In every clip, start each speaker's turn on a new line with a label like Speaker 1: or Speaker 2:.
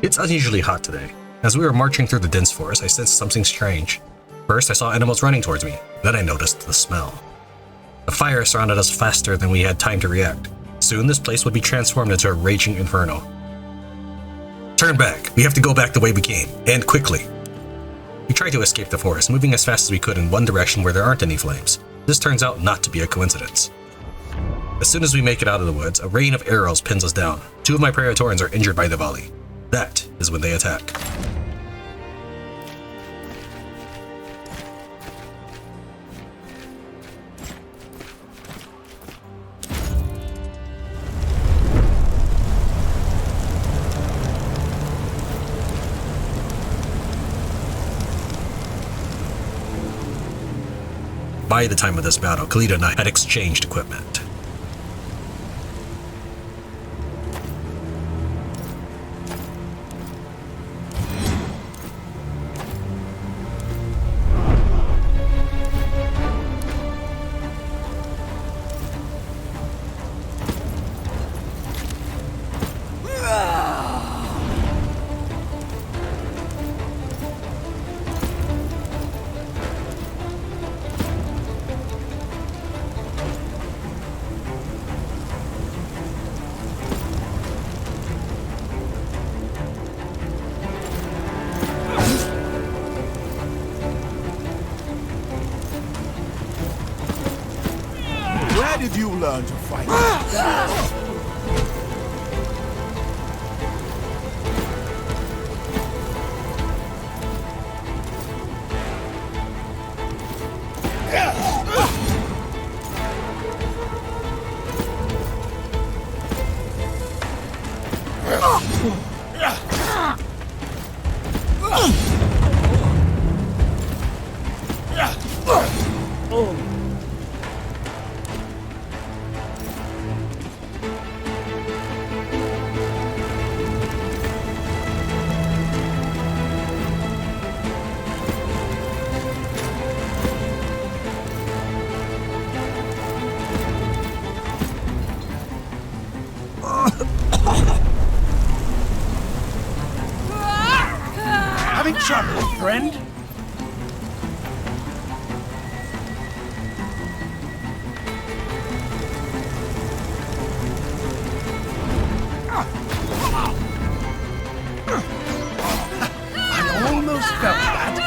Speaker 1: It's unusually hot today. As we were marching through the dense forest, I sensed something strange. First, I saw animals running towards me. Then I noticed the smell. The fire surrounded us faster than we had time to react. Soon, this place would be transformed into a raging inferno. Turn back. We have to go back the way we came, and quickly. We tried to escape the forest, moving as fast as we could in one direction where there aren't any flames. This turns out not to be a coincidence. As soon as we make it out of the woods, a rain of arrows pins us down. 2 of my Praetorians are injured by the volley. That is when they attack. By the time of this battle, Khalid and I had exchanged equipment.
Speaker 2: Where did you learn to fight? Having trouble, friend? I almost felt that.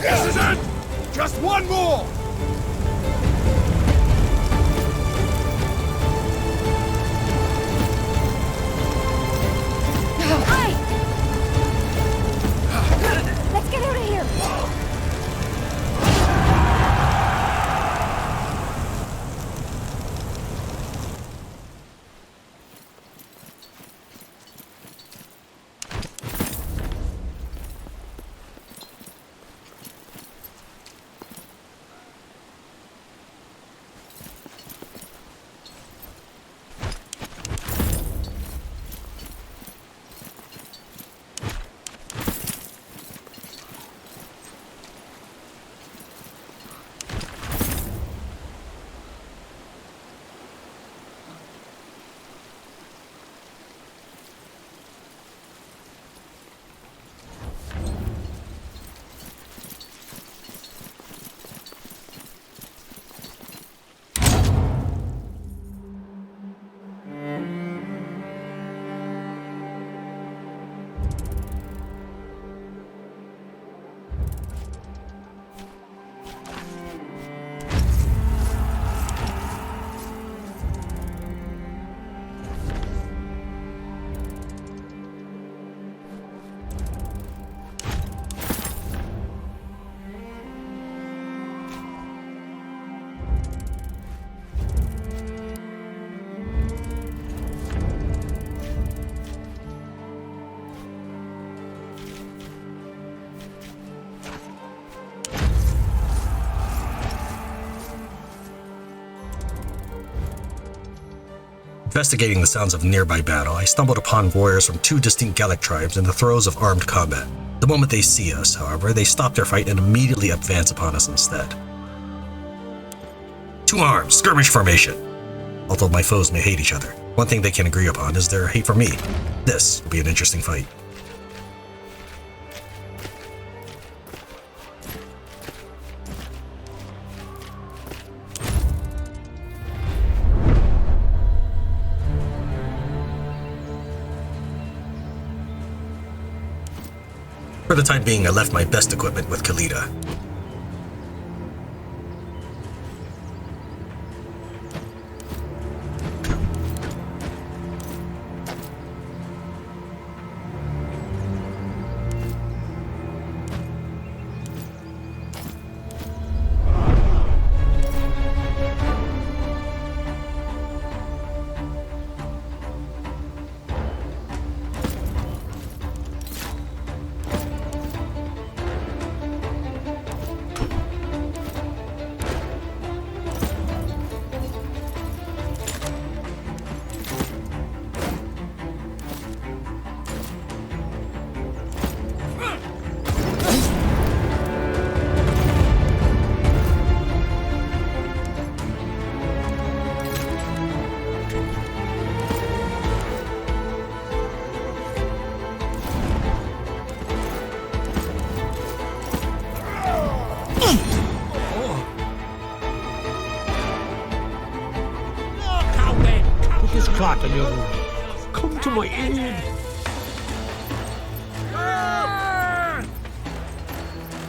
Speaker 2: This is it! Just one more!
Speaker 3: Hey! Let's get out of here!
Speaker 1: Investigating the sounds of nearby battle, I stumbled upon warriors from two distinct Gallic tribes in the throes of armed combat. The moment they see us, however, they stop their fight and immediately advance upon us instead. 2 arms, skirmish formation. Although my foes may hate each other, one thing they can agree upon is their hate for me. This will be an interesting fight. For the time being, I left my best equipment with Kalita.
Speaker 4: Clot in your wound. Come to my aid.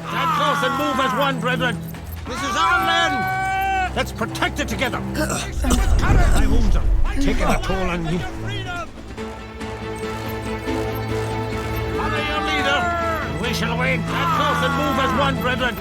Speaker 4: Stand close and move as one, brethren. This is our land. Let's protect it together. My wounds are taking a toll on me. Follow your leader. We shall win. Stand close and move as one, brethren.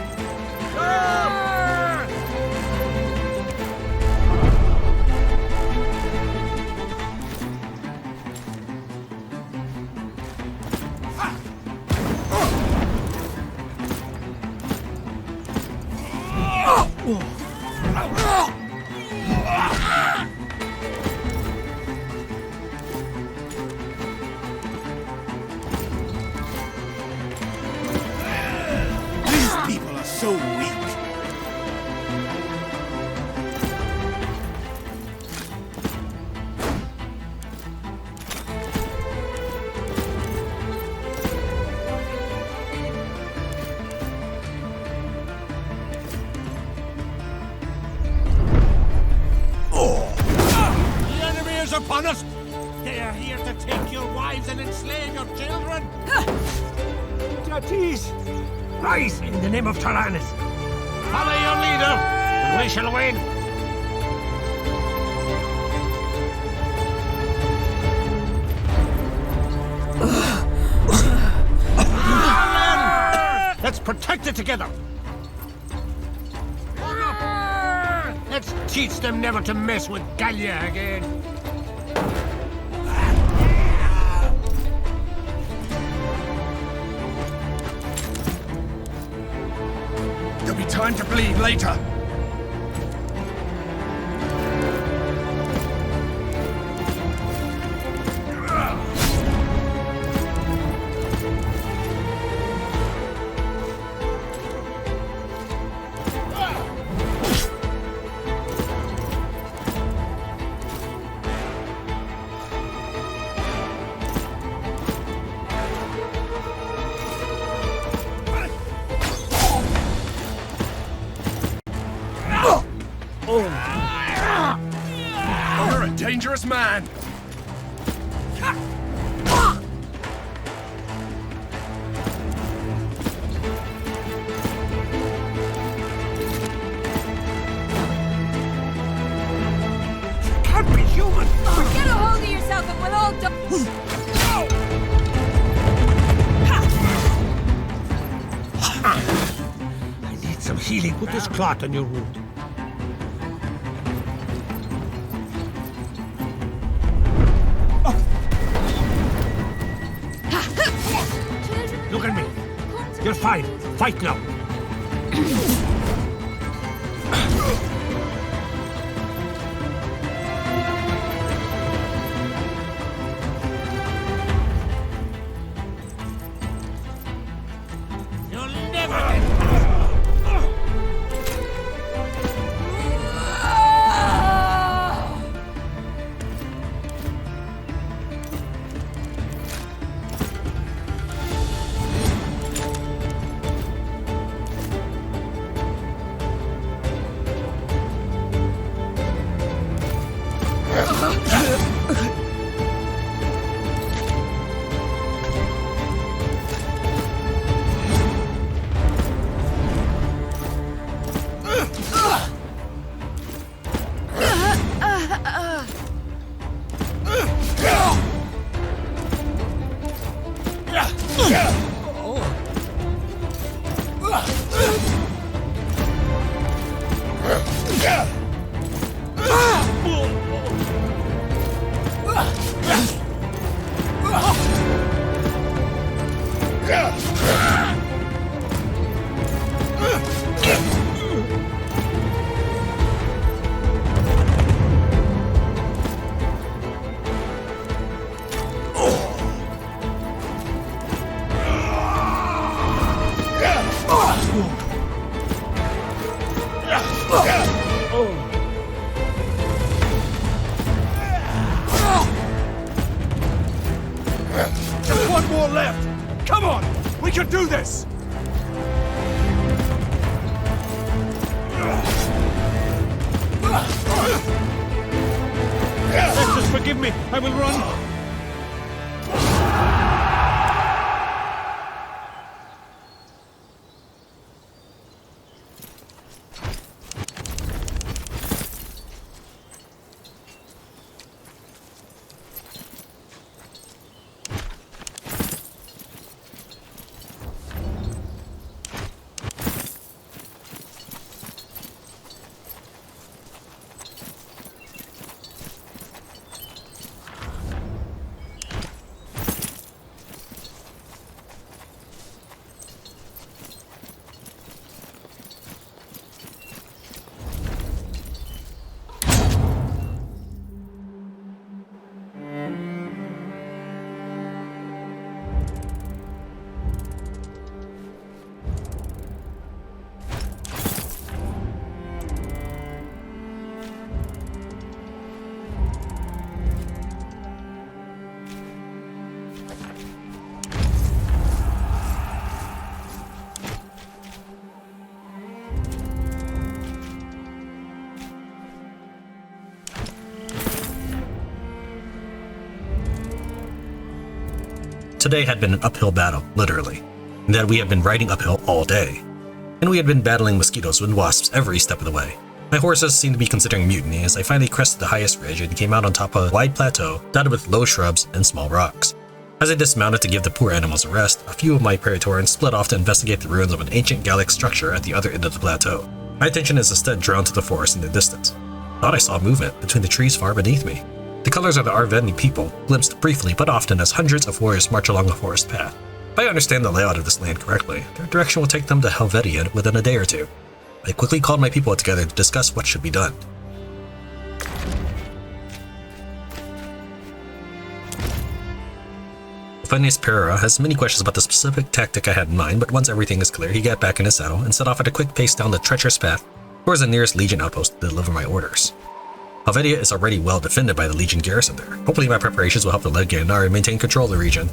Speaker 2: Upon us!
Speaker 4: They are here to take your wives and enslave your children! Tatis! Rise in the name of Tran! Follow your leader, and we shall win! Let's protect it together! Let's teach them never to mess with Gallia again!
Speaker 2: There'll be time to bleed later. You're a dangerous man!
Speaker 4: Can't be human!
Speaker 3: Get a hold of yourself and we'll all
Speaker 4: I need some healing. Put this clot on your wound. Look at me. You're fine. Fight now.
Speaker 2: Just one more left! Come on! We can do this!
Speaker 4: Just forgive me. I will run.
Speaker 1: Today had been an uphill battle, literally, and that we had been riding uphill all day. And we had been battling mosquitoes and wasps every step of the way. My horses seemed to be considering mutiny as I finally crested the highest ridge and came out on top of a wide plateau dotted with low shrubs and small rocks. As I dismounted to give the poor animals a rest, a few of my Praetorians split off to investigate the ruins of an ancient Gallic structure at the other end of the plateau. My attention is instead drawn to the forest in the distance. Thought I saw movement between the trees far beneath me. The colors of the Ravine people, glimpsed briefly but often as hundreds of warriors march along a forest path. If I understand the layout of this land correctly, their direction will take them to Helvetia within a day or two. I quickly called my people together to discuss what should be done. Phineas Pereira has many questions about the specific tactic I had in mind, but once everything is clear, he got back in his saddle and set off at a quick pace down the treacherous path towards the nearest Legion outpost to deliver my orders. Helvetia is already well defended by the Legion garrison there. Hopefully my preparations will help the Legionari maintain control of the region.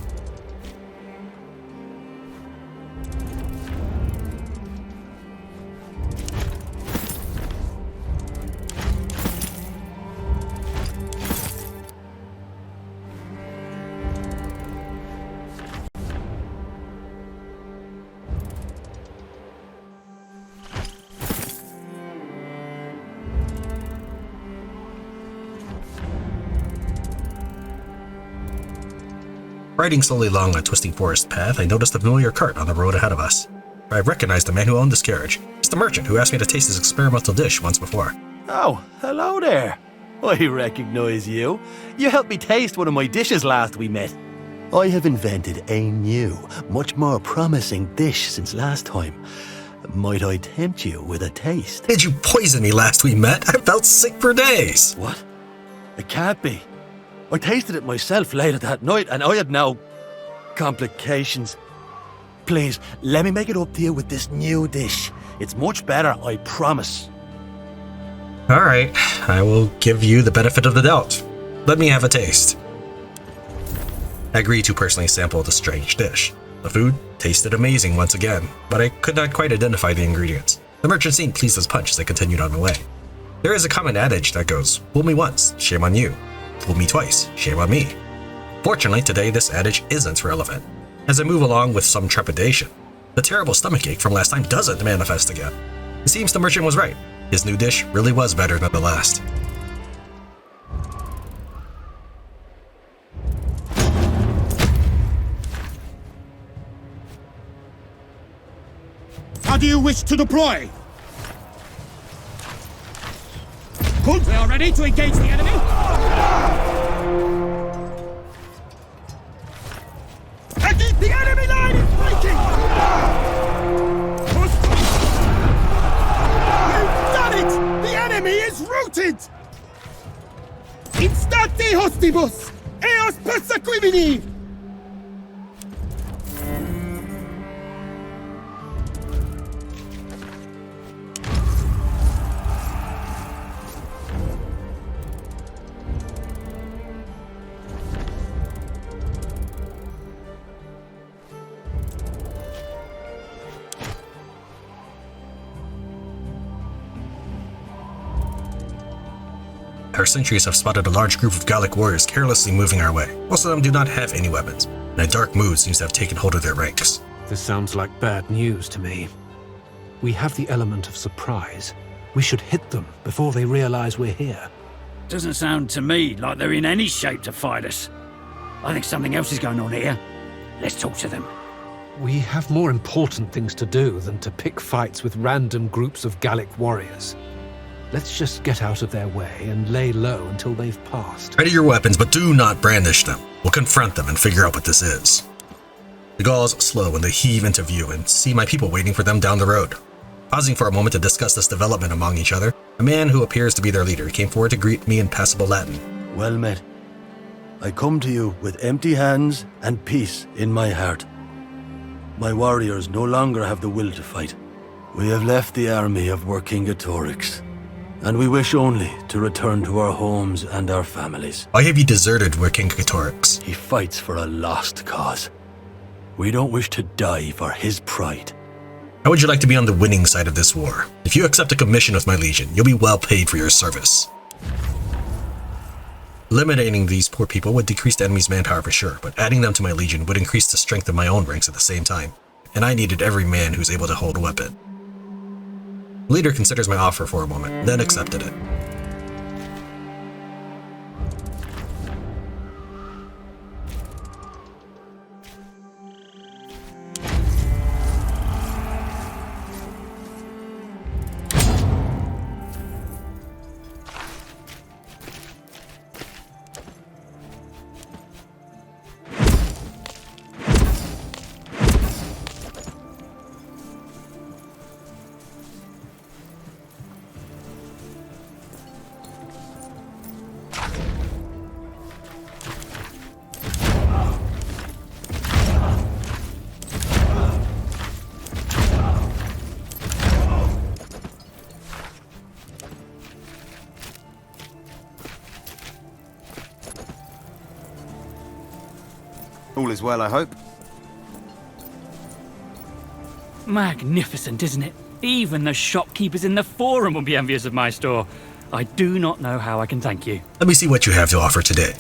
Speaker 1: Riding slowly along a twisting forest path, I noticed a familiar cart on the road ahead of us. I recognized the man who owned this carriage. It's the merchant who asked me to taste his experimental dish once before.
Speaker 5: Oh, hello there. I recognize you. You helped me taste one of my dishes last we met. I have invented a new, much more promising dish since last time. Might I tempt you with a taste?
Speaker 1: Did you poison me last we met? I felt sick for days.
Speaker 5: What? It can't be. I tasted it myself later that night and I had no complications. Please, let me make it up to you with this new dish. It's much better, I promise.
Speaker 1: Alright, I will give you the benefit of the doubt. Let me have a taste. I agreed to personally sample the strange dish. The food tasted amazing once again, but I could not quite identify the ingredients. The merchant seemed pleased as punch as I continued on my way. There is a common adage that goes, fool me once, shame on you. Fool me twice, shame on me. Fortunately, today this adage isn't relevant. As I move along with some trepidation, the terrible stomachache from last time doesn't manifest again. It seems the merchant was right. His new dish really was better than the last.
Speaker 2: do you wish to deploy? Cool. We are ready to engage the enemy. The enemy line is breaking! You've done it! The enemy is routed! Instate hostibus! Eos persequimini!
Speaker 1: Our sentries have spotted a large group of Gallic warriors carelessly moving our way. Most of them do not have any weapons, and a dark mood seems to have taken hold of their ranks.
Speaker 6: This sounds like bad news to me. We have the element of surprise. We should hit them before they realize we're here.
Speaker 7: Doesn't sound to me like they're in any shape to fight us. I think something else is going on here. Let's talk to them.
Speaker 6: We have more important things to do than to pick fights with random groups of Gallic warriors. Let's just get out of their way and lay low until they've passed.
Speaker 1: Ready your weapons, but do not brandish them. We'll confront them and figure out what this is. The Gauls slow when they heave into view and see my people waiting for them down the road. Pausing for a moment to discuss this development among each other, a man who appears to be their leader came forward to greet me in passable Latin.
Speaker 5: Well met. I come to you with empty hands and peace in my heart. My warriors no longer have the will to fight. We have left the army of Vercingetorix, and we wish only to return to our homes and our families.
Speaker 1: Why have you deserted Vercingetorix?
Speaker 5: He fights for a lost cause. We don't wish to die for his pride.
Speaker 1: How would you like to be on the winning side of this war? If you accept a commission with my legion, you'll be well paid for your service. Eliminating these poor people would decrease the enemy's manpower for sure, but adding them to my legion would increase the strength of my own ranks at the same time, and I needed every man who's able to hold a weapon. The leader considers my offer for a moment, then accepted it.
Speaker 8: All is well, I hope.
Speaker 7: Magnificent, isn't it? Even the shopkeepers in the Forum will be envious of my store. I do not know how I can thank you.
Speaker 1: Let me see what you have to offer today.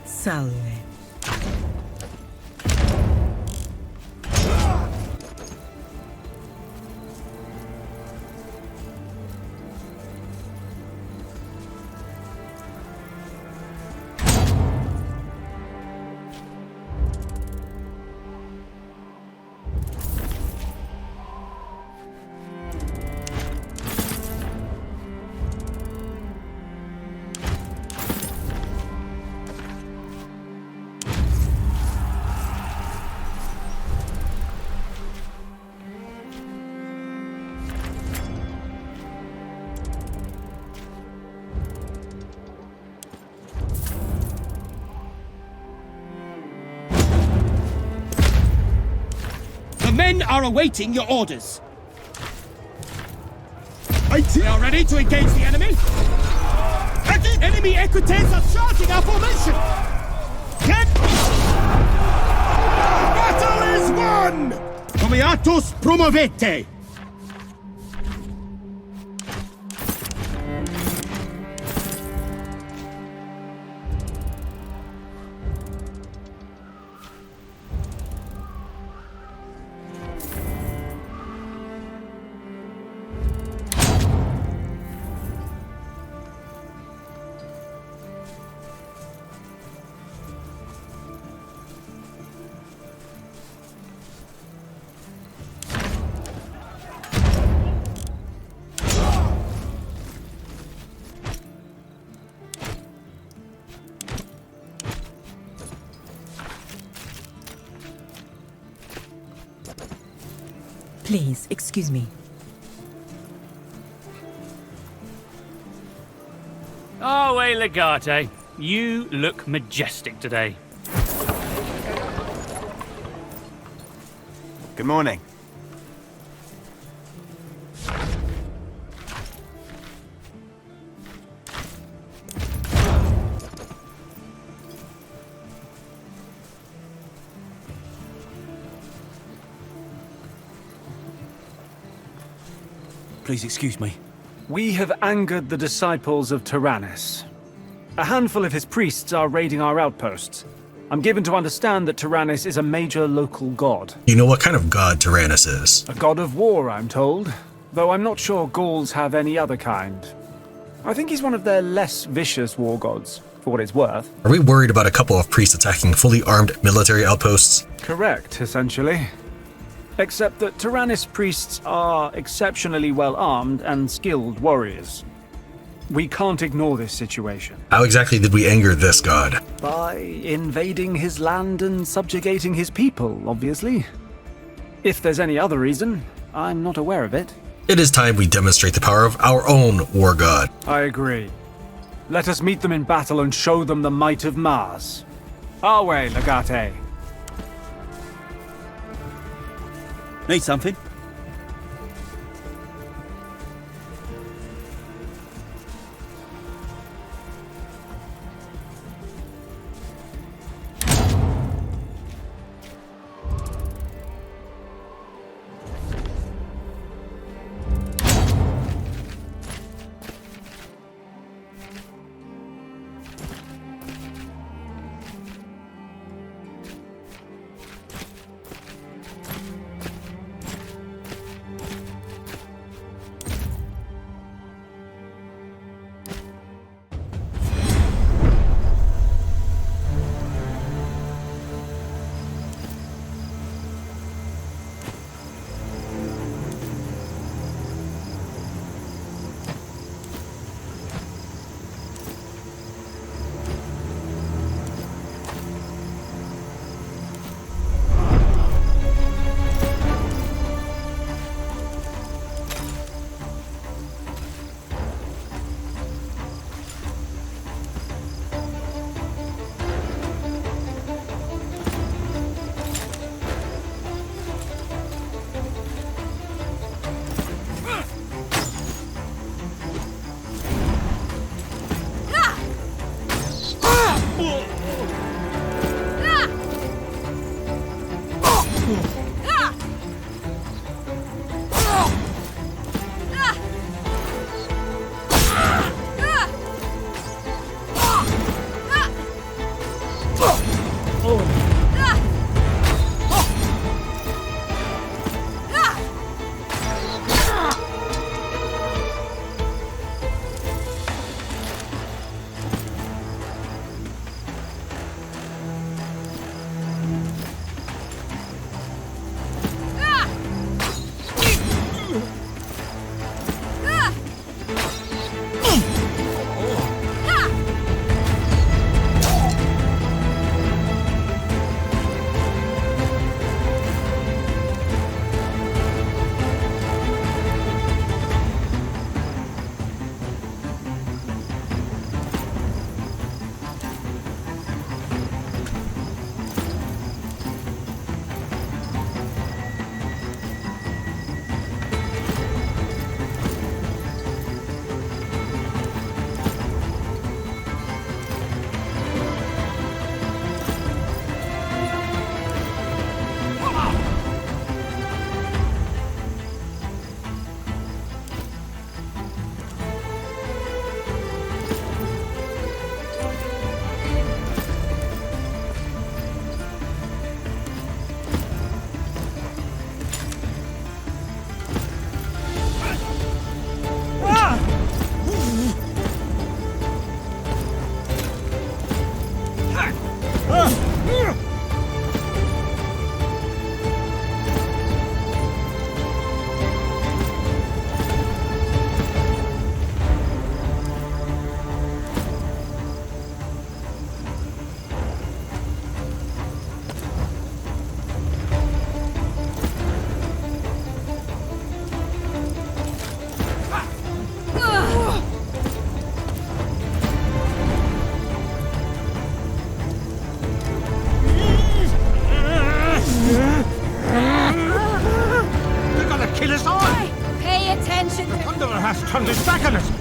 Speaker 9: Salve.
Speaker 2: The men are awaiting your orders. We are ready to engage the enemy. Enemy equites are charging our formation. Battle is won! Come here! Beatus promovete!
Speaker 9: Please, excuse me.
Speaker 10: Oh, hey, Legate. You look majestic today.
Speaker 8: Good morning.
Speaker 11: Please excuse me. We have angered the disciples of Tyrannus. A handful of his priests are raiding our outposts. I'm given to understand that Tyrannus is a major local god.
Speaker 1: You know what kind of god Tyrannus is?
Speaker 11: A god of war, I'm told. Though I'm not sure Gauls have any other kind. I think he's one of their less vicious war gods, for what it's worth.
Speaker 1: Are we worried about a couple of priests attacking fully armed military outposts?
Speaker 11: Correct, essentially. Except that Tyrannus priests are exceptionally well armed and skilled warriors. We can't ignore this situation.
Speaker 1: How exactly did we anger this god?
Speaker 11: By invading his land and subjugating his people, obviously. If there's any other reason, I'm not aware of it.
Speaker 1: It is time we demonstrate the power of our own war god.
Speaker 11: I agree. Let us meet them in battle and show them the might of Mars. Our way, Legate.
Speaker 12: Need something?
Speaker 4: turned his back on us!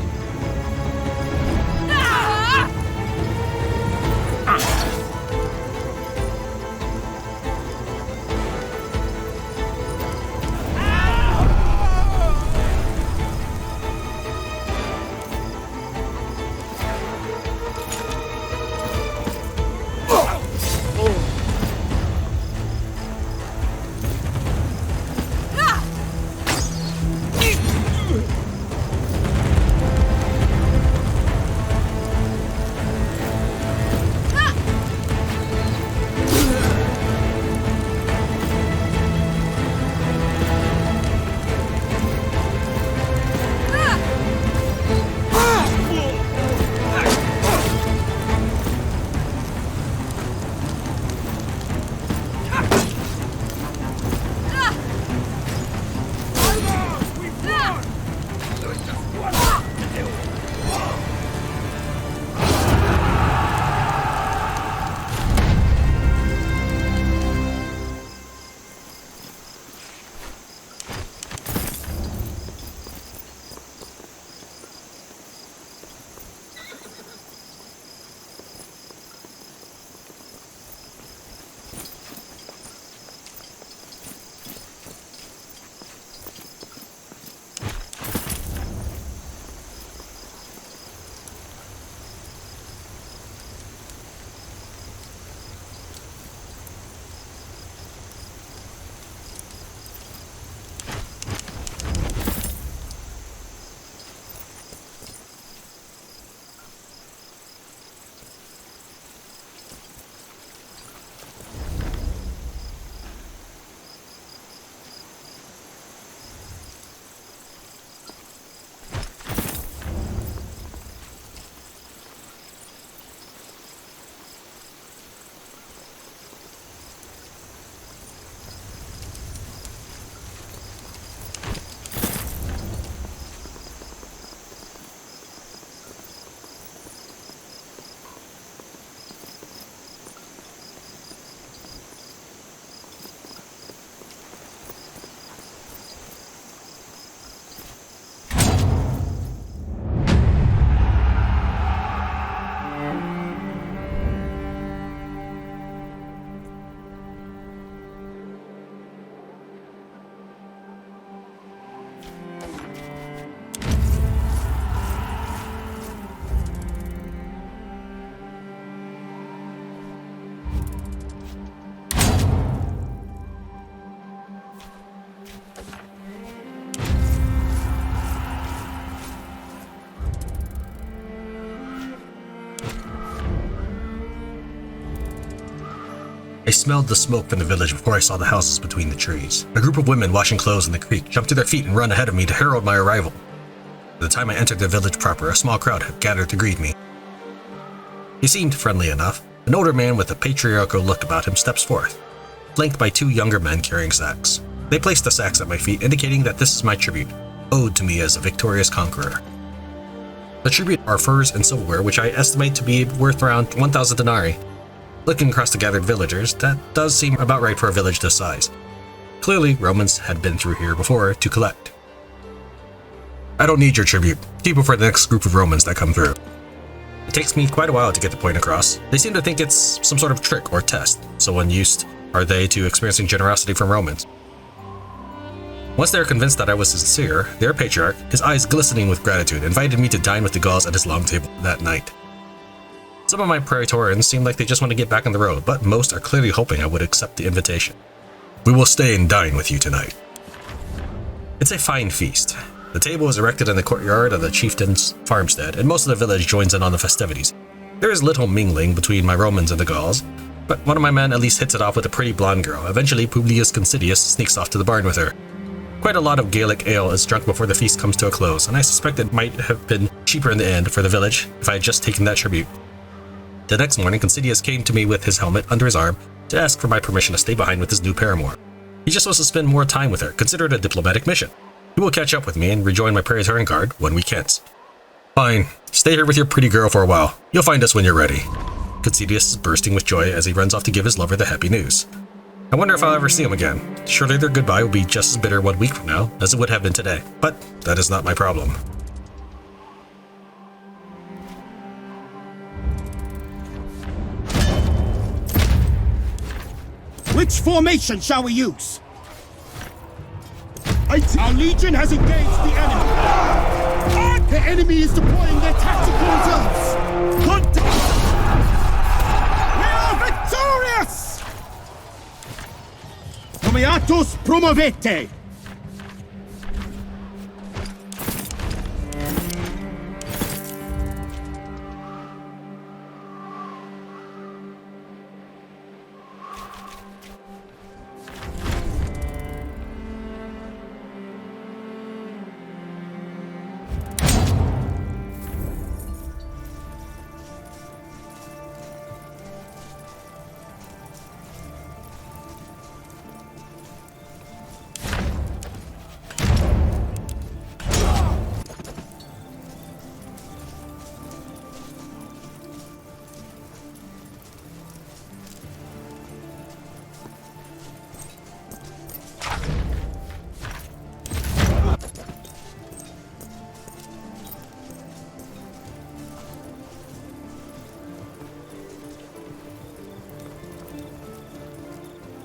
Speaker 1: I smelled the smoke from the village before I saw the houses between the trees. A group of women washing clothes in the creek jumped to their feet and ran ahead of me to herald my arrival. By the time I entered the village proper, a small crowd had gathered to greet me. He seemed friendly enough. An older man with a patriarchal look about him steps forth, flanked by two younger men carrying sacks. They place the sacks at my feet, indicating that this is my tribute, owed to me as a victorious conqueror. The tribute are furs and silverware, which I estimate to be worth around 1,000 denarii. Looking across the gathered villagers, that does seem about right for a village this size. Clearly, Romans had been through here before to collect. I don't need your tribute. Keep it for the next group of Romans that come through. It takes me quite a while to get the point across. They seem to think it's some sort of trick or test, so unused are they to experiencing generosity from Romans. Once they are convinced that I was sincere, their patriarch, his eyes glistening with gratitude, invited me to dine with the Gauls at his long table that night. Some of my Praetorians seem like they just want to get back on the road, but most are clearly hoping I would accept the invitation. We will stay and dine with you tonight. It's a fine feast. The table is erected in the courtyard of the chieftain's farmstead, and most of the village joins in on the festivities. There is little mingling between my Romans and the Gauls, but one of my men at least hits it off with a pretty blonde girl. Eventually, Publius Considius sneaks off to the barn with her. Quite a lot of Gaelic ale is drunk before the feast comes to a close, and I suspect it might have been cheaper in the end for the village if I had just taken that tribute. The next morning, Considius came to me with his helmet under his arm to ask for my permission to stay behind with his new paramour. He just wants to spend more time with her, consider it a diplomatic mission. He will catch up with me and rejoin my Praetorian Guard when we can. Fine, stay here with your pretty girl for a while. You'll find us when you're ready. Considius is bursting with joy as he runs off to give his lover the happy news. I wonder if I'll ever see him again. Surely their goodbye will be just as bitter 1 week from now as it would have been today, but that is not my problem.
Speaker 2: Which formation shall we use? Our legion has engaged the enemy. The enemy is deploying their tactical reserves. Good. We are victorious! Nomeatus promovete!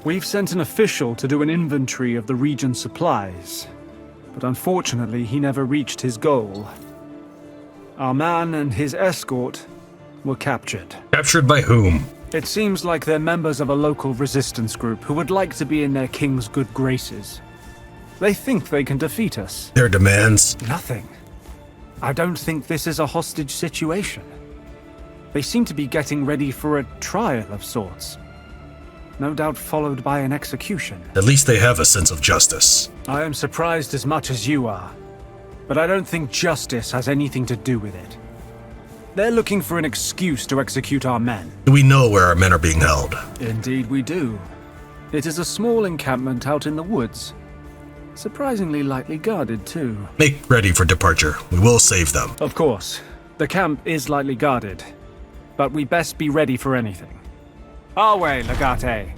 Speaker 11: We've sent an official to do an inventory of the region's supplies, but unfortunately he never reached his goal. Our man and his escort were captured.
Speaker 1: Captured by whom?
Speaker 11: It seems like they're members of a local resistance group who would like to be in their king's good graces. They think they can defeat us.
Speaker 1: Their demands?
Speaker 11: Nothing. I don't think this is a hostage situation. They seem to be getting ready for a trial of sorts. No doubt followed by an execution.
Speaker 1: At least they have a sense of justice.
Speaker 11: I am surprised as much as you are, but I don't think justice has anything to do with it. They're looking for an excuse to execute our men.
Speaker 1: Do we know where our men are being held?
Speaker 11: Indeed we do. It is a small encampment out in the woods. Surprisingly lightly guarded, too.
Speaker 1: Make ready for departure. We will save them.
Speaker 11: Of course. The camp is lightly guarded, but we best be ready for anything. Our way, Legate.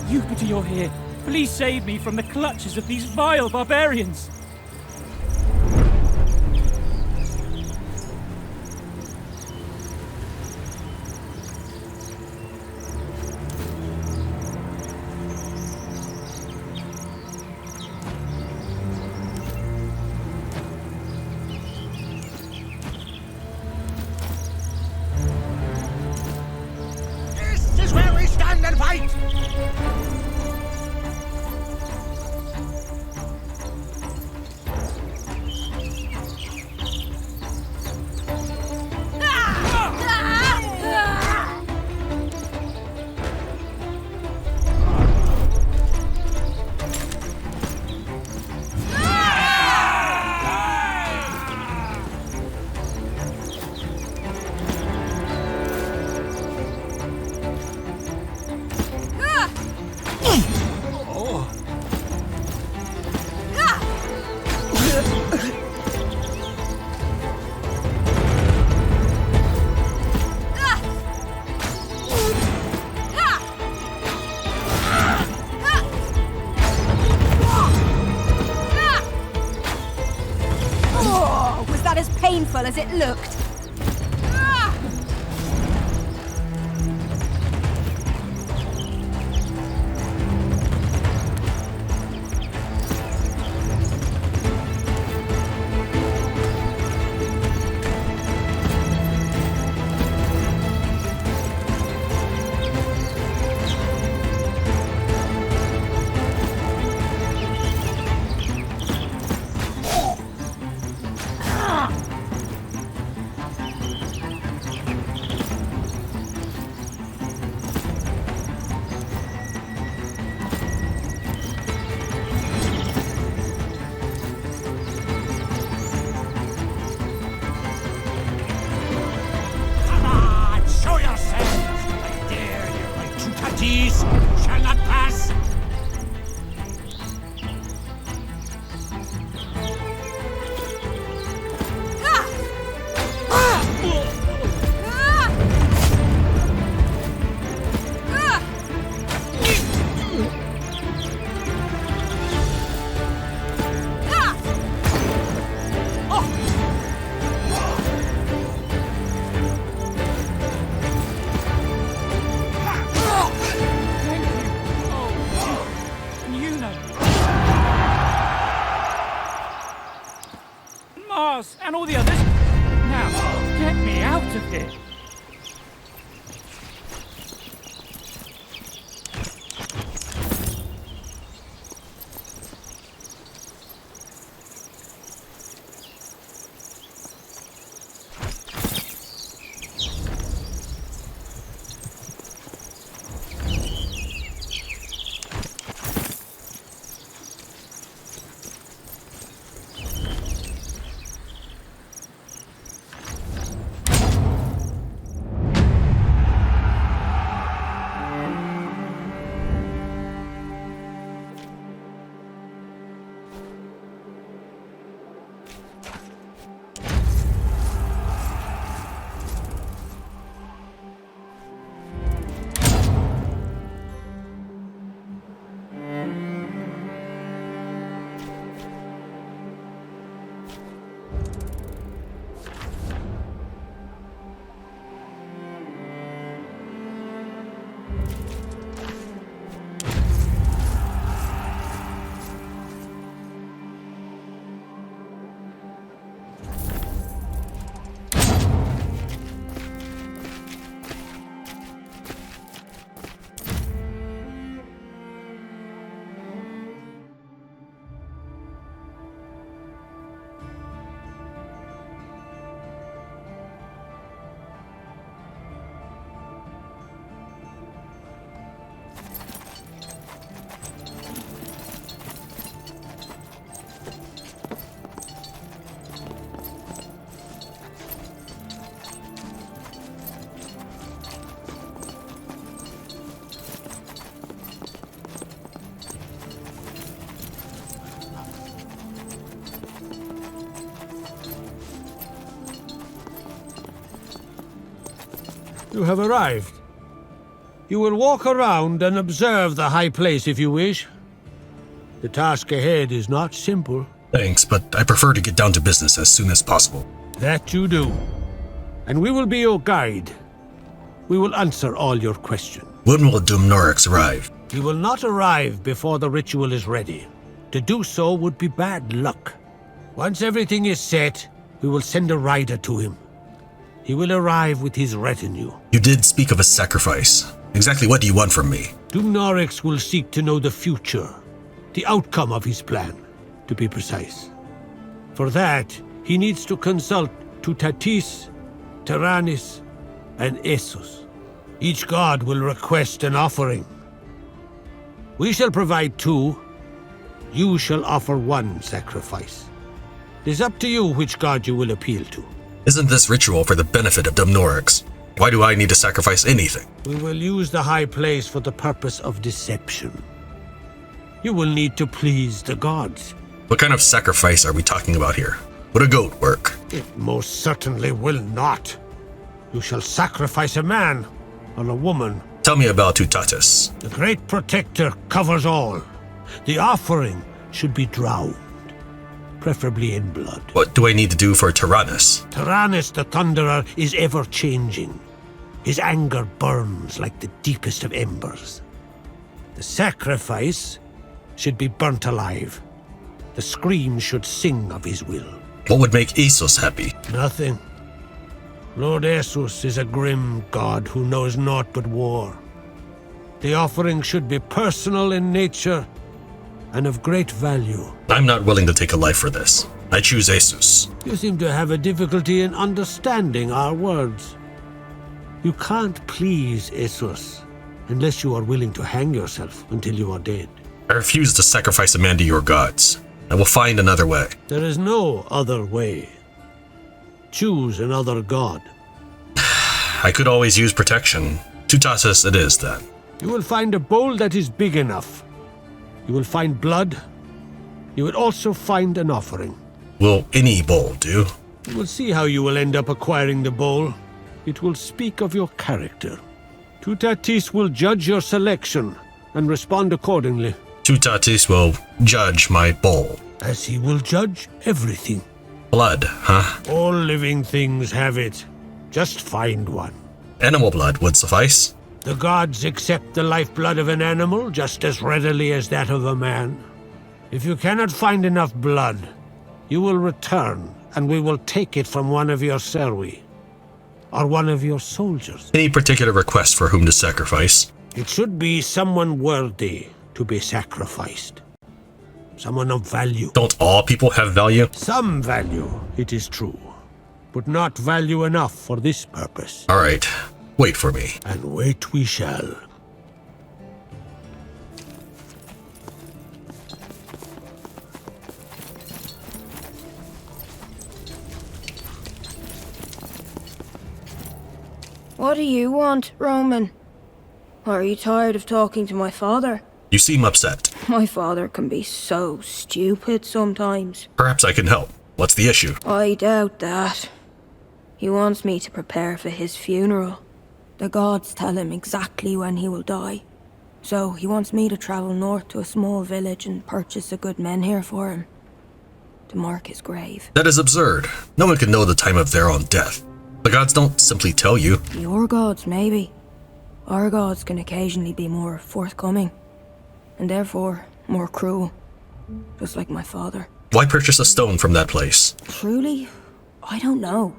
Speaker 10: You, pity you're here. Please save me from the clutches of these vile barbarians.
Speaker 4: This is where we stand and fight!
Speaker 3: Painful as it looked.
Speaker 10: Mars and all the others. Now, get me out of here.
Speaker 4: You have arrived. You will walk around and observe the high place if you wish. The task ahead is not simple.
Speaker 1: Thanks, but I prefer to get down to business as soon as possible.
Speaker 4: That you do. And we will be your guide. We will answer all your questions.
Speaker 1: When will Dumnorix arrive?
Speaker 4: He will not arrive before the ritual is ready. To do so would be bad luck. Once everything is set, we will send a rider to him. He will arrive with his retinue.
Speaker 1: You did speak of a sacrifice. Exactly what do you want from me?
Speaker 4: Dumnorix will seek to know the future, the outcome of his plan, to be precise. For that, he needs to consult Tutatis, Taranis, and Essos. Each god will request an offering. We shall provide 2. You shall offer 1 sacrifice. It is up to you which god you will appeal to.
Speaker 1: Isn't this ritual for the benefit of Dumnorix? Why do I need to sacrifice anything?
Speaker 4: We will use the high place for the purpose of deception. You will need to please the gods.
Speaker 1: What kind of sacrifice are we talking about here? Would a goat work?
Speaker 4: It most certainly will not. You shall sacrifice a man or a woman.
Speaker 1: Tell me about Tutatis.
Speaker 4: The great protector covers all. The offering should be drowned, preferably in blood.
Speaker 1: What do I need to do for Taranis?
Speaker 4: Taranis the Thunderer is ever-changing. His anger burns like the deepest of embers. The sacrifice should be burnt alive. The scream should sing of his will.
Speaker 1: What would make Essos happy?
Speaker 4: Nothing. Lord Essos is a grim god who knows naught but war. The offering should be personal in nature and of great value.
Speaker 1: I'm not willing to take a life for this. I choose Essos.
Speaker 4: You seem to have a difficulty in understanding our words. You can't please Essos unless you are willing to hang yourself until you are dead.
Speaker 1: I refuse to sacrifice a man to your gods. I will find another way.
Speaker 4: There is no other way. Choose another god.
Speaker 1: I could always use protection. Tutatis it is, then.
Speaker 4: You will find a bowl that is big enough. You will find blood. You will also find an offering.
Speaker 1: Will any bowl do?
Speaker 4: You will see how you will end up acquiring the bowl. It will speak of your character. Tutatis will judge your selection and respond accordingly.
Speaker 1: Tutatis will judge my bowl.
Speaker 4: As he will judge everything.
Speaker 1: Blood, huh?
Speaker 4: All living things have it. Just find one.
Speaker 1: Animal blood would suffice.
Speaker 4: The gods accept the lifeblood of an animal just as readily as that of a man. If you cannot find enough blood, you will return, and we will take it from one of your serwi, or one of your soldiers.
Speaker 1: Any particular request for whom to sacrifice?
Speaker 4: It should be someone worthy to be sacrificed. Someone of value.
Speaker 1: Don't all people have value?
Speaker 4: Some value, it is true, but not value enough for this purpose.
Speaker 1: All right, wait for me.
Speaker 4: And wait we shall.
Speaker 13: What do you want, Roman? Are you tired of talking to my father?
Speaker 1: You seem upset.
Speaker 13: My father can be so stupid sometimes.
Speaker 1: Perhaps I can help. What's the issue?
Speaker 13: I doubt that. He wants me to prepare for his funeral. The gods tell him exactly when he will die. So he wants me to travel north to a small village and purchase a good menhir for him, to mark his grave.
Speaker 1: That is absurd. No one can know the time of their own death. The gods don't simply tell you.
Speaker 13: Your gods, maybe. Our gods can occasionally be more forthcoming, and therefore more cruel, just like my father.
Speaker 1: Why purchase a stone from that place?
Speaker 13: Truly, I don't know.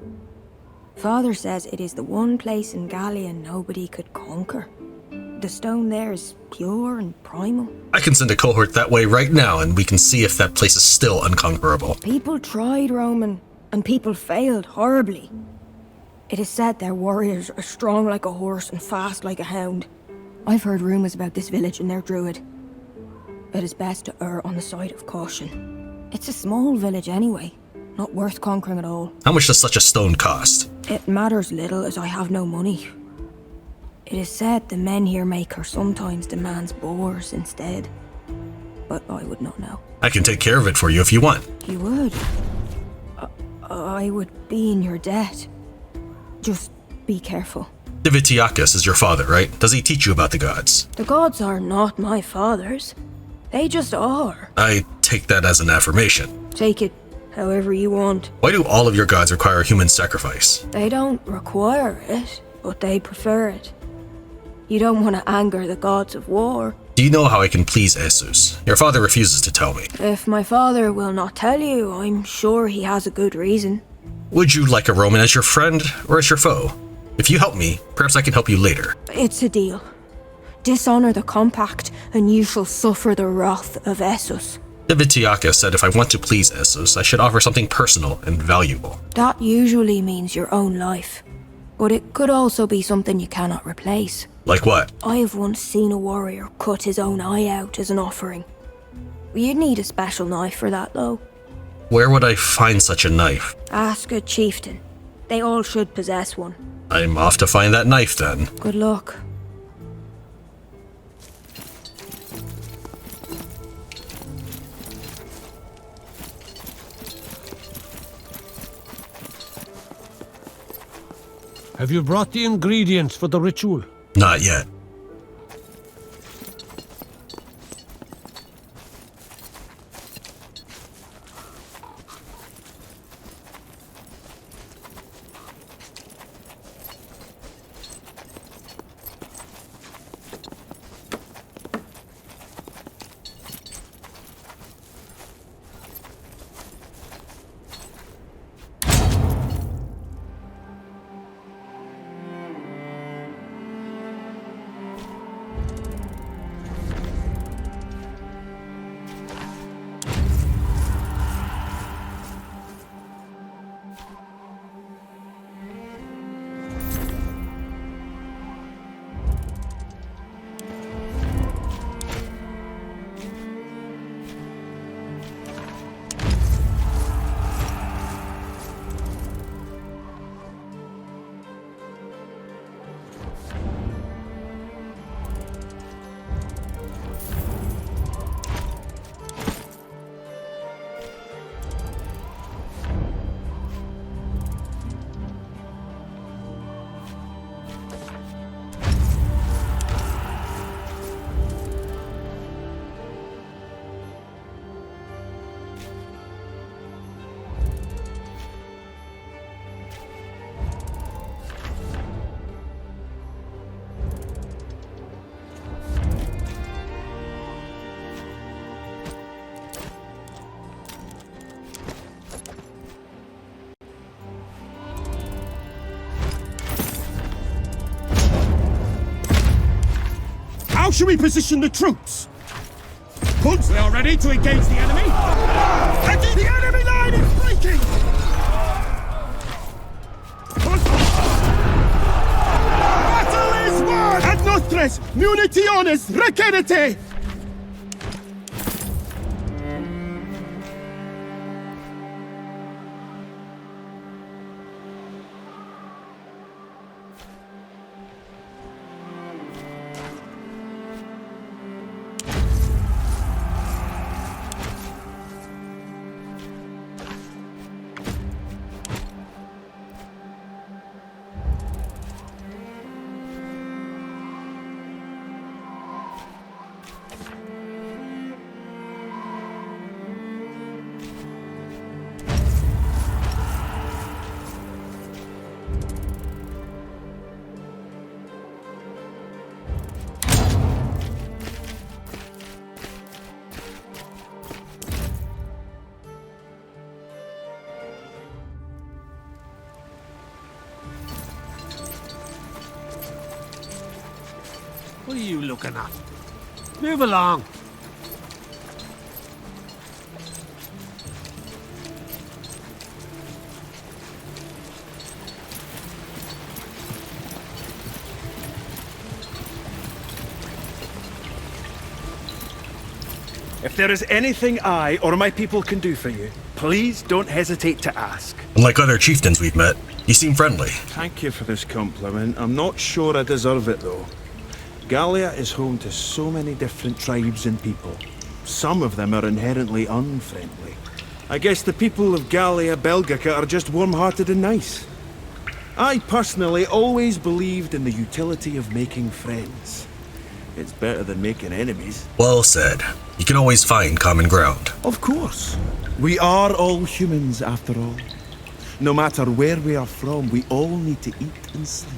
Speaker 13: Father says it is the one place in Gallia nobody could conquer. The stone there is pure and primal.
Speaker 1: I can send a cohort that way right now, and we can see if that place is still unconquerable.
Speaker 13: People tried, Roman, and people failed horribly. It is said their warriors are strong like a horse and fast like a hound. I've heard rumors about this village and their druid. It is best to err on the side of caution. It's a small village anyway, not worth conquering at all.
Speaker 1: How much does such a stone cost?
Speaker 13: It matters little as I have no money. It is said the menhir maker sometimes demands boars instead, but I would not know.
Speaker 1: I can take care of it for you if you want.
Speaker 13: You would? I would be in your debt. Just be careful.
Speaker 1: Divitiacus is your father, right? Does he teach you about the gods?
Speaker 13: The gods are not my father's. They just are.
Speaker 1: I take that as an affirmation.
Speaker 13: Take it however you want.
Speaker 1: Why do all of your gods require human sacrifice?
Speaker 13: They don't require it, but they prefer it. You don't want to anger the gods of war.
Speaker 1: Do you know how I can please Jesus? Your father refuses to tell me.
Speaker 13: If my father will not tell you, I'm sure he has a good reason.
Speaker 1: Would you like a Roman as your friend or as your foe? If you help me, perhaps I can help you later.
Speaker 13: It's a deal. Dishonor the compact, and you shall suffer the wrath of Essos.
Speaker 1: Divitiacus said if I want to please Essos, I should offer something personal and valuable.
Speaker 13: That usually means your own life. But it could also be something you cannot replace.
Speaker 1: Like what?
Speaker 13: I have once seen a warrior cut his own eye out as an offering. You'd need a special knife for that, though.
Speaker 1: Where would I find such a knife?
Speaker 13: Ask a chieftain. They all should possess one.
Speaker 1: I'm off to find that knife then.
Speaker 13: Good luck.
Speaker 4: Have you brought the ingredients for the ritual?
Speaker 1: Not yet.
Speaker 2: should we position the troops? They are ready to engage the enemy. The enemy line is breaking! Battle is won! Ad nostres munitiones requerete!
Speaker 4: What are you looking at? Move along.
Speaker 14: If there is anything I or my people can do for you, please don't hesitate to ask.
Speaker 1: Unlike other chieftains we've met, you seem friendly.
Speaker 14: Thank you for this compliment. I'm not sure I deserve it, though. Gallia is home to so many different tribes and people. Some of them are inherently unfriendly. I guess the people of Gallia Belgica are just warm-hearted and nice. I personally always believed in the utility of making friends. It's better than making enemies.
Speaker 1: Well said. You can always find common ground.
Speaker 14: Of course. We are all humans, after all. No matter where we are from, we all need to eat and sleep.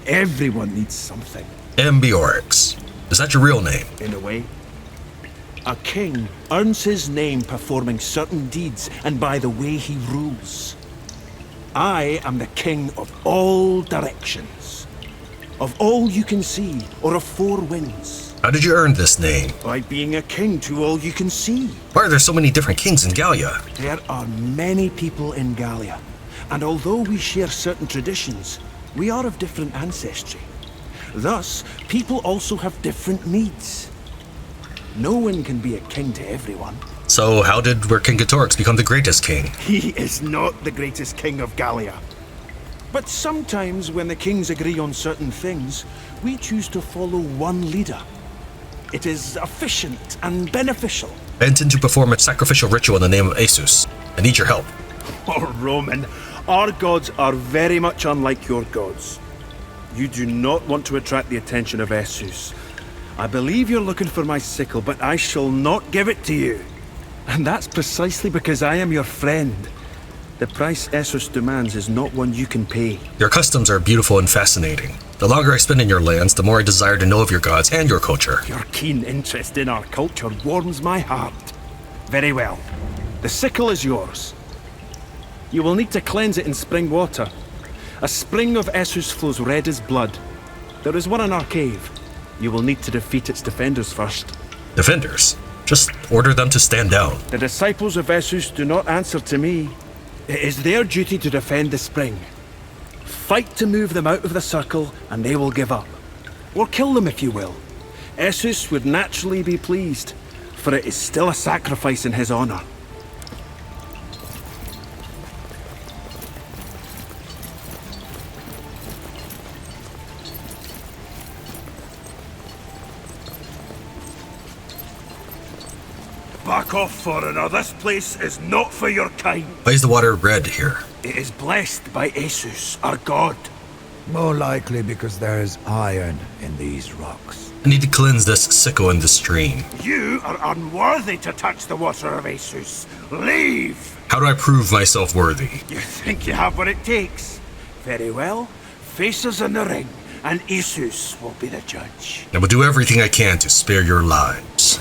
Speaker 14: Everyone needs something.
Speaker 1: Eburones. Is that your real name?
Speaker 14: In a way. A king earns his name performing certain deeds and by the way he rules. I am the king of all directions. Of all you can see, or of four winds.
Speaker 1: How did you earn this name?
Speaker 14: By being a king to all you can see.
Speaker 1: Why are there so many different kings in Gallia?
Speaker 14: There are many people in Gallia, and although we share certain traditions, we are of different ancestry. Thus, people also have different needs. No one can be a king to everyone.
Speaker 1: So how did Vercingetorix become the greatest king?
Speaker 14: He is not the greatest king of Gallia. But sometimes when the kings agree on certain things, we choose to follow one leader. It is efficient and beneficial.
Speaker 1: I intend to perform a sacrificial ritual in the name of Asus. I need your help.
Speaker 14: Oh, Roman, our gods are very much unlike your gods. You do not want to attract the attention of Asus. I believe you're looking for my sickle, but I shall not give it to you. And that's precisely because I am your friend. The price Asus demands is not one you can pay.
Speaker 1: Your customs are beautiful and fascinating. The longer I spend in your lands, the more I desire to know of your gods and your culture.
Speaker 14: Your keen interest in our culture warms my heart. Very well. The sickle is yours. You will need to cleanse it in spring water. A spring of Asus flows red as blood. There is one in our cave. You will need to defeat its defenders first.
Speaker 1: Defenders? Just order them to stand down.
Speaker 14: The disciples of Asus do not answer to me. It is their duty to defend the spring. Fight to move them out of the circle, and they will give up. Or kill them if you will. Asus would naturally be pleased, for it is still a sacrifice in his honor. Back off, foreigner. This place is not for your kind.
Speaker 1: Why is the water red here?
Speaker 14: It is blessed by Asus, our god.
Speaker 15: More likely because there is iron in these rocks.
Speaker 1: I need to cleanse this sickle in the stream.
Speaker 14: You are unworthy to touch the water of Asus. Leave!
Speaker 1: How do I prove myself worthy?
Speaker 14: You think you have what it takes? Very well. Face us in the ring, and Asus will be the judge.
Speaker 1: I will do everything I can to spare your lives.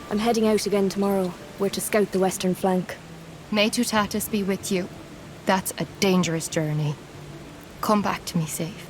Speaker 13: I'm heading out again tomorrow. We're to scout the western flank.
Speaker 16: May Tutatis be with you. That's a dangerous journey. Come back to me safe.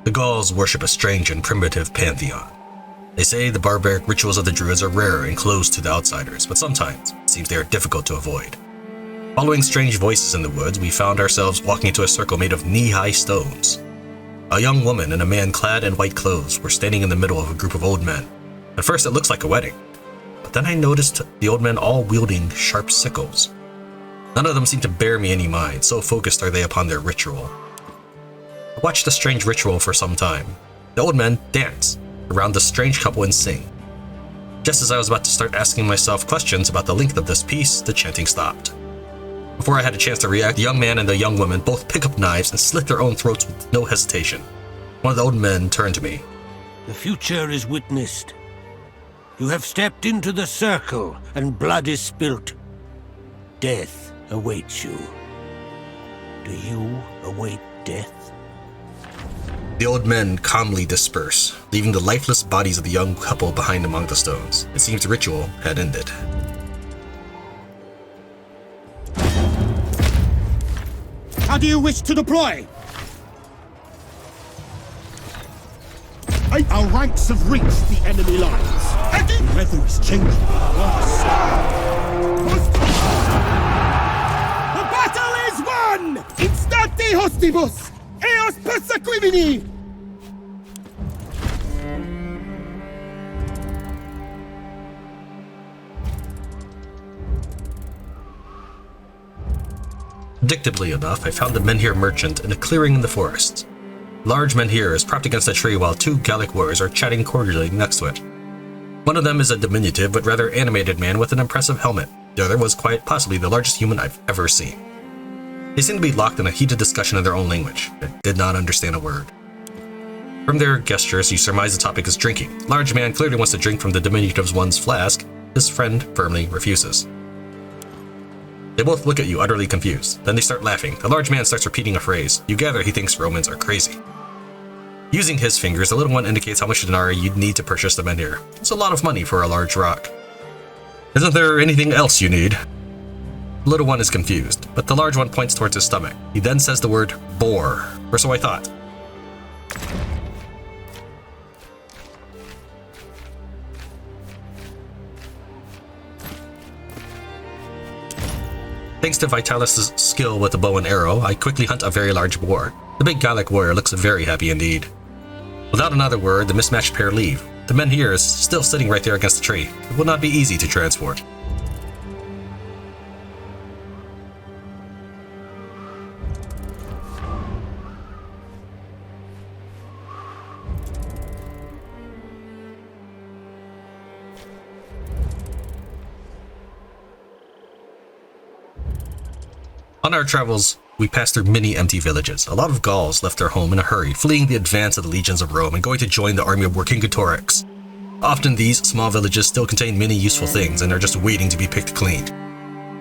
Speaker 1: The Gauls worship a strange and primitive pantheon. They say the barbaric rituals of the Druids are rare and closed to the outsiders, but sometimes it seems they are difficult to avoid. Following strange voices in the woods, we found ourselves walking into a circle made of knee-high stones. A young woman and a man clad in white clothes were standing in the middle of a group of old men. At first it looks like a wedding, but then I noticed the old men all wielding sharp sickles. None of them seem to bear me any mind, so focused are they upon their ritual. I watched the strange ritual for some time. The old men dance around the strange couple and sing. Just as I was about to start asking myself questions about the length of this piece, the chanting stopped. Before I had a chance to react, the young man and the young woman both pick up knives and slit their own throats with no hesitation. One of the old men turned to me.
Speaker 4: The future is witnessed. You have stepped into the circle, and blood is spilt. Death awaits you. Do you await death?
Speaker 1: The old men calmly disperse, leaving the lifeless bodies of the young couple behind among the stones. It seems the ritual had ended.
Speaker 2: How do you wish to deploy? Our ranks have reached the enemy lines. The weather is changing. The battle is won! Instante hostibus! Eos persequimini!
Speaker 1: Predictably enough, I found the Menhir merchant in a clearing in the forest. Large Menhir is propped against a tree while two Gallic warriors are chatting cordially next to it. One of them is a diminutive but rather animated man with an impressive helmet. The other was quite possibly the largest human I've ever seen. They seemed to be locked in a heated discussion in their own language. I did not understand a word. From their gestures, you surmise the topic is drinking. The large man clearly wants to drink from the diminutive's one's flask. His friend firmly refuses. They both look at you, utterly confused. Then they start laughing. The large man starts repeating a phrase. You gather he thinks Romans are crazy. Using his fingers, the little one indicates how much denarii you'd need to purchase the Menhir. It's a lot of money for a large rock. Isn't there anything else you need? The little one is confused, but the large one points towards his stomach. He then says the word boar, or so I thought. Thanks to Vitalis' skill with the bow and arrow, I quickly hunt a very large boar. The big Gallic warrior looks very happy indeed. Without another word, the mismatched pair leave. The Menhir is still sitting right there against the tree. It will not be easy to transport. On our travels, we passed through many empty villages. A lot of Gauls left their home in a hurry, fleeing the advance of the legions of Rome and going to join the army of Vercingetorix. Often these small villages still contain many useful things and are just waiting to be picked clean.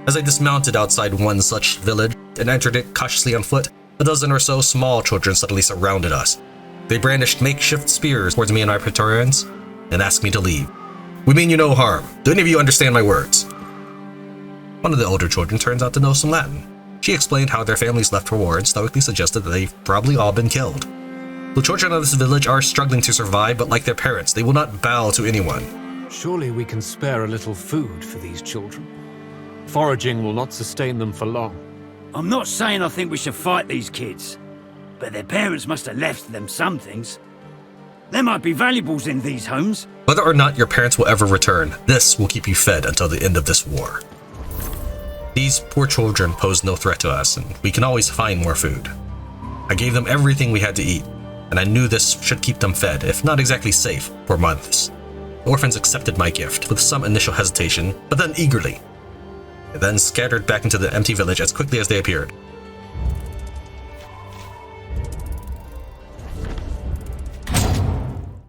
Speaker 1: As I dismounted outside one such village and entered it cautiously on foot, a dozen or so small children suddenly surrounded us. They brandished makeshift spears towards me and my Praetorians and asked me to leave. We mean you no harm. Do any of you understand my words? One of the older children turns out to know some Latin. She explained how their families left for war and stoically suggested that they've probably all been killed. The children of this village are struggling to survive, but like their parents, they will not bow to anyone.
Speaker 6: Surely we can spare a little food for these children. Foraging will not sustain them for long.
Speaker 7: I'm not saying I think we should fight these kids, but their parents must have left them some things. There might be valuables in these homes.
Speaker 1: Whether or not your parents will ever return, this will keep you fed until the end of this war. These poor children pose no threat to us, and we can always find more food. I gave them everything we had to eat, and I knew this should keep them fed, if not exactly safe, for months. The orphans accepted my gift with some initial hesitation, but then eagerly. They then scattered back into the empty village as quickly as they appeared.